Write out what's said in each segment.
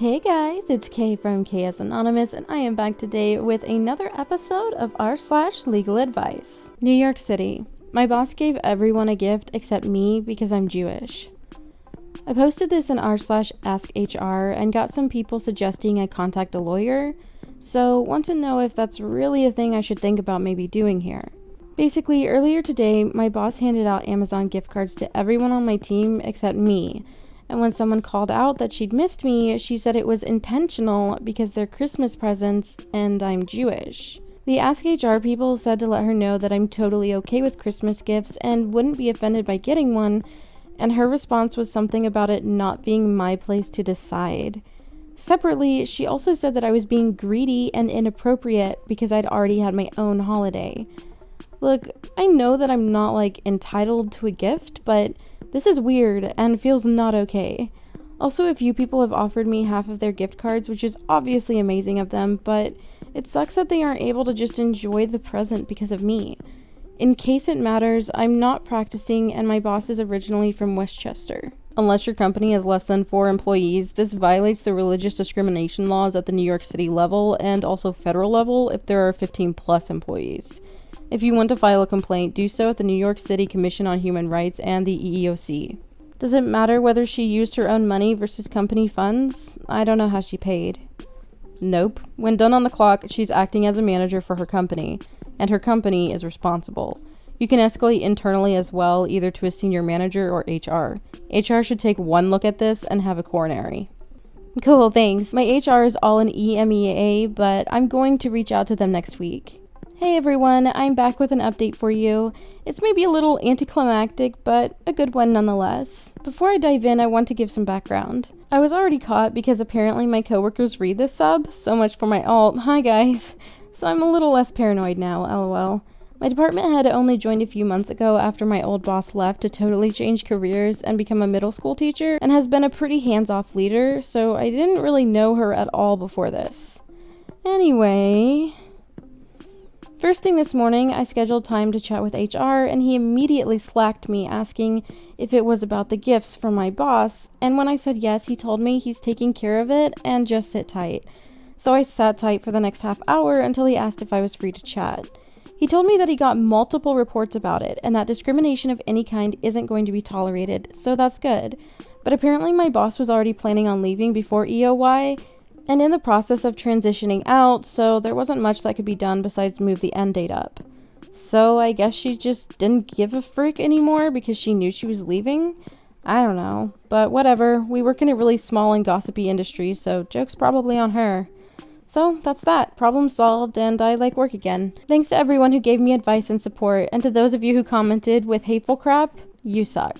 Hey guys, it's Kay from KS Anonymous, and I am back today with another episode of r/legal advice. New York City. My boss gave everyone a gift except me because I'm Jewish. I posted this in r/askhr and got some people suggesting I contact a lawyer, so want to know if that's really a thing I should think about maybe doing here. Basically, earlier today, my boss handed out Amazon gift cards to everyone on my team except me. And when someone called out that she'd missed me, she said it was intentional because they're Christmas presents and I'm Jewish. The Ask HR people said to let her know that I'm totally okay with Christmas gifts and wouldn't be offended by getting one, and her response was something about it not being my place to decide. Separately, she also said that I was being greedy and inappropriate because I'd already had my own holiday. Look, I know that I'm not entitled to a gift, but this is weird and feels not okay. Also, a few people have offered me half of their gift cards, which is obviously amazing of them, but it sucks that they aren't able to just enjoy the present because of me. In case it matters, I'm not practicing and my boss is originally from Westchester. Unless your company has less than 4 employees, this violates the religious discrimination laws at the New York City level and also federal level if there are 15 plus employees. If you want to file a complaint, do so at the New York City Commission on Human Rights and the EEOC. Does it matter whether she used her own money versus company funds? I don't know how she paid. Nope. When done on the clock, she's acting as a manager for her company, and her company is responsible. You can escalate internally as well, either to a senior manager or HR. HR should take one look at this and have a coronary. Cool, thanks. My HR is all in EMEA, but I'm going to reach out to them next week. Hey everyone, I'm back with an update for you. It's maybe a little anticlimactic, but a good one nonetheless. Before I dive in, I want to give some background. I was already caught because apparently my coworkers read this sub, so much for my alt. Hi guys. So I'm a little less paranoid now, lol. My department head only joined a few months ago after my old boss left to totally change careers and become a middle school teacher, and has been a pretty hands-off leader, so I didn't really know her at all before this. Anyway, first thing this morning, I scheduled time to chat with HR, and he immediately slacked me asking if it was about the gifts from my boss, and when I said yes, he told me he's taking care of it and just sit tight. So I sat tight for the next half hour until he asked if I was free to chat. He told me that he got multiple reports about it, and that discrimination of any kind isn't going to be tolerated, so that's good. But apparently my boss was already planning on leaving before EOY, and in the process of transitioning out, so there wasn't much that could be done besides move the end date up. So I guess she just didn't give a frick anymore because she knew she was leaving? I don't know, but whatever. We work in a really small and gossipy industry, so joke's probably on her. So that's that. Problem solved, and I like work again. Thanks to everyone who gave me advice and support, and to those of you who commented with hateful crap, you suck.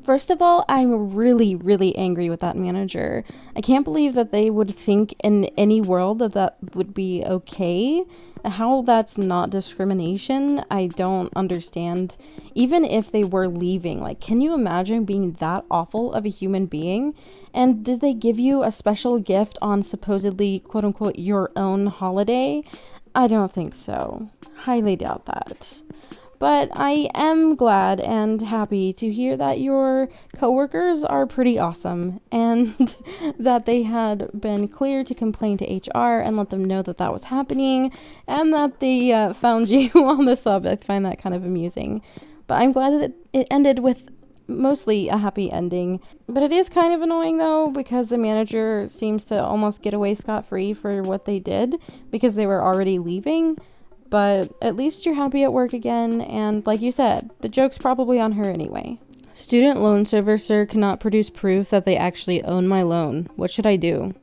First of all, I'm really, really angry with that manager. I can't believe that they would think in any world that that would be okay. How that's not discrimination, I don't understand. Even if they were leaving, can you imagine being that awful of a human being? And did they give you a special gift on supposedly, quote unquote, your own holiday? I don't think so. Highly doubt that. But I am glad and happy to hear that your coworkers are pretty awesome and that they had been clear to complain to HR and let them know that that was happening and that they found you on the sub. I find that kind of amusing. But I'm glad that it ended with mostly a happy ending. But it is kind of annoying though because the manager seems to almost get away scot-free for what they did because they were already leaving. But at least you're happy at work again, and like you said, the joke's probably on her anyway. Student loan servicer cannot produce proof that they actually own my loan. What should I do?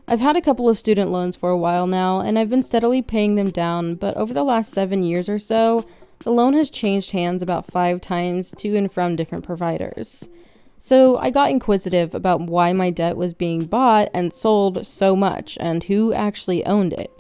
I've had a couple of student loans for a while now, and I've been steadily paying them down, but over the last 7 years or so, the loan has changed hands about 5 times to and from different providers. So I got inquisitive about why my debt was being bought and sold so much, and who actually owned it.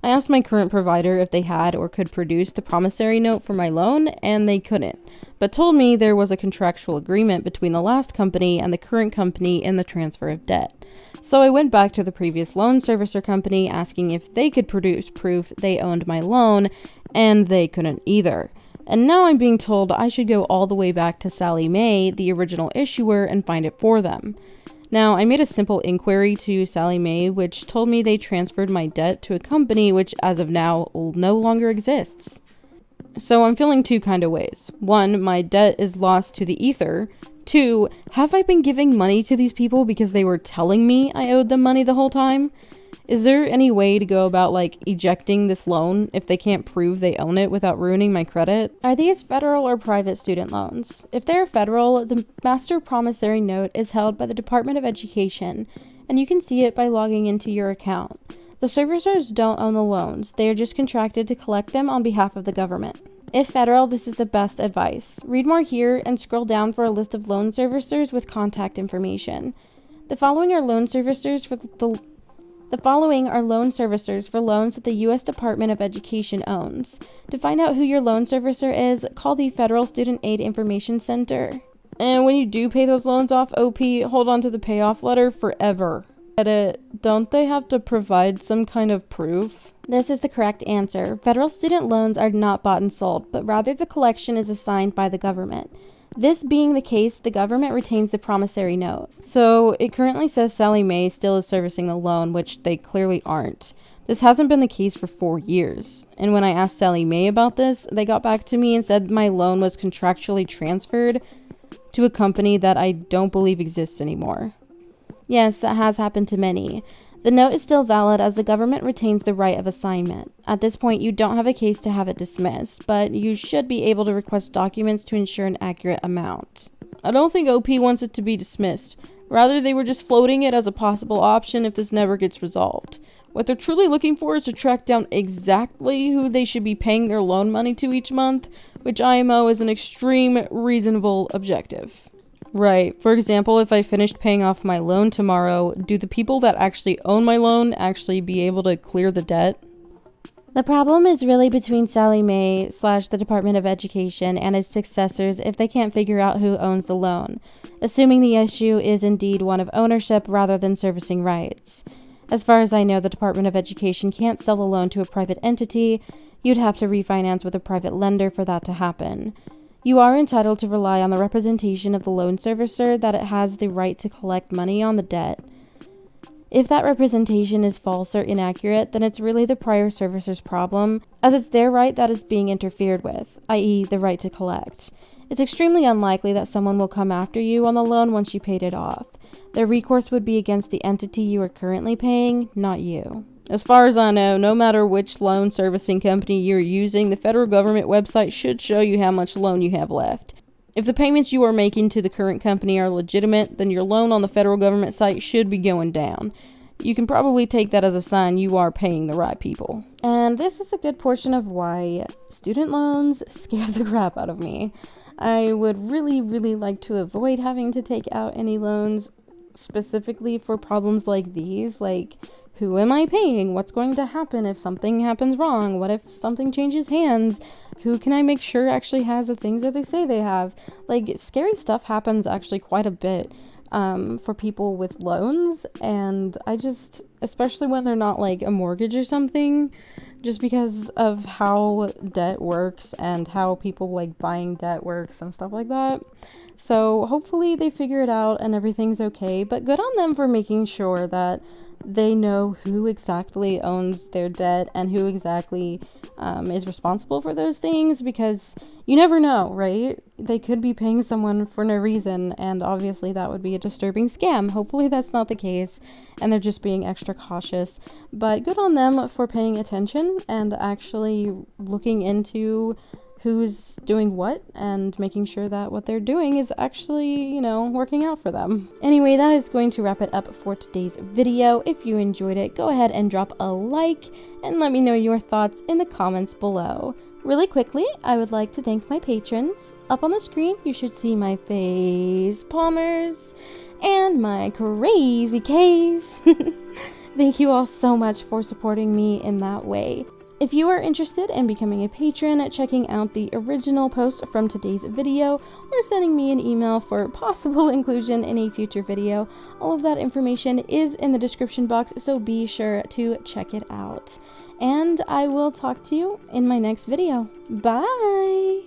I asked my current provider if they had or could produce the promissory note for my loan, and they couldn't, but told me there was a contractual agreement between the last company and the current company in the transfer of debt. So I went back to the previous loan servicer company asking if they could produce proof they owned my loan, and they couldn't either. And now I'm being told I should go all the way back to Sally Mae, the original issuer, and find it for them. Now, I made a simple inquiry to Sally Mae, which told me they transferred my debt to a company which, as of now, no longer exists. So I'm feeling two kind of ways. One, my debt is lost to the ether. Two, have I been giving money to these people because they were telling me I owed them money the whole time? Is there any way to go about, ejecting this loan if they can't prove they own it without ruining my credit? Are these federal or private student loans? If they're federal, the master promissory note is held by the Department of Education, and you can see it by logging into your account. The servicers don't own the loans. They are just contracted to collect them on behalf of the government. If federal, this is the best advice. Read more here and scroll down for a list of loan servicers with contact information. The following are loan servicers for loans that the U.S. Department of Education owns. To find out who your loan servicer is, call the Federal Student Aid Information Center. And when you do pay those loans off, OP, hold on to the payoff letter forever. Don't they have to provide some kind of proof? This is the correct answer. Federal student loans are not bought and sold, but rather the collection is assigned by the government. This being the case, the government retains the promissory note. So it currently says Sally Mae still is servicing the loan, which they clearly aren't. This hasn't been the case for 4 years. And when I asked Sally Mae about this, they got back to me and said my loan was contractually transferred to a company that I don't believe exists anymore. Yes, that has happened to many. The note is still valid as the government retains the right of assignment. At this point, you don't have a case to have it dismissed, but you should be able to request documents to ensure an accurate amount. I don't think OP wants it to be dismissed. Rather, they were just floating it as a possible option if this never gets resolved. What they're truly looking for is to track down exactly who they should be paying their loan money to each month, which IMO is an extreme reasonable objective. Right. For example, if I finished paying off my loan tomorrow, do the people that actually own my loan actually be able to clear the debt? The problem is really between Sally Mae / the Department of Education and its successors if they can't figure out who owns the loan, assuming the issue is indeed one of ownership rather than servicing rights. As far as I know, the Department of Education can't sell a loan to a private entity. You'd have to refinance with a private lender for that to happen. You are entitled to rely on the representation of the loan servicer that it has the right to collect money on the debt. If that representation is false or inaccurate, then it's really the prior servicer's problem, as it's their right that is being interfered with, i.e. the right to collect. It's extremely unlikely that someone will come after you on the loan once you paid it off. Their recourse would be against the entity you are currently paying, not you. As far as I know, no matter which loan servicing company you're using, the federal government website should show you how much loan you have left. If the payments you are making to the current company are legitimate, then your loan on the federal government site should be going down. You can probably take that as a sign you are paying the right people. And this is a good portion of why student loans scare the crap out of me. I would really, really like to avoid having to take out any loans specifically for problems like these, like who am I paying? What's going to happen if something happens wrong? What if something changes hands? Who can I make sure actually has the things that they say they have? Like, scary stuff happens actually quite a bit for people with loans. And I just, especially when they're not like a mortgage or something, just because of how debt works and how people like buying debt works and stuff like that. So hopefully they figure it out and everything's okay. But good on them for making sure that they know who exactly owns their debt and who exactly is responsible for those things, because you never know, right? They could be paying someone for no reason, and obviously that would be a disturbing scam. Hopefully that's not the case and they're just being extra cautious, but good on them for paying attention and actually looking into who's doing what and making sure that what they're doing is actually, working out for them. Anyway, that is going to wrap it up for today's video. If you enjoyed it, go ahead and drop a like and let me know your thoughts in the comments below. Really quickly, I would like to thank my patrons. Up on the screen, you should see my face palmers and my crazy case. Thank you all so much for supporting me in that way. If you are interested in becoming a patron, checking out the original post from today's video, or sending me an email for possible inclusion in a future video, all of that information is in the description box, so be sure to check it out. And I will talk to you in my next video. Bye!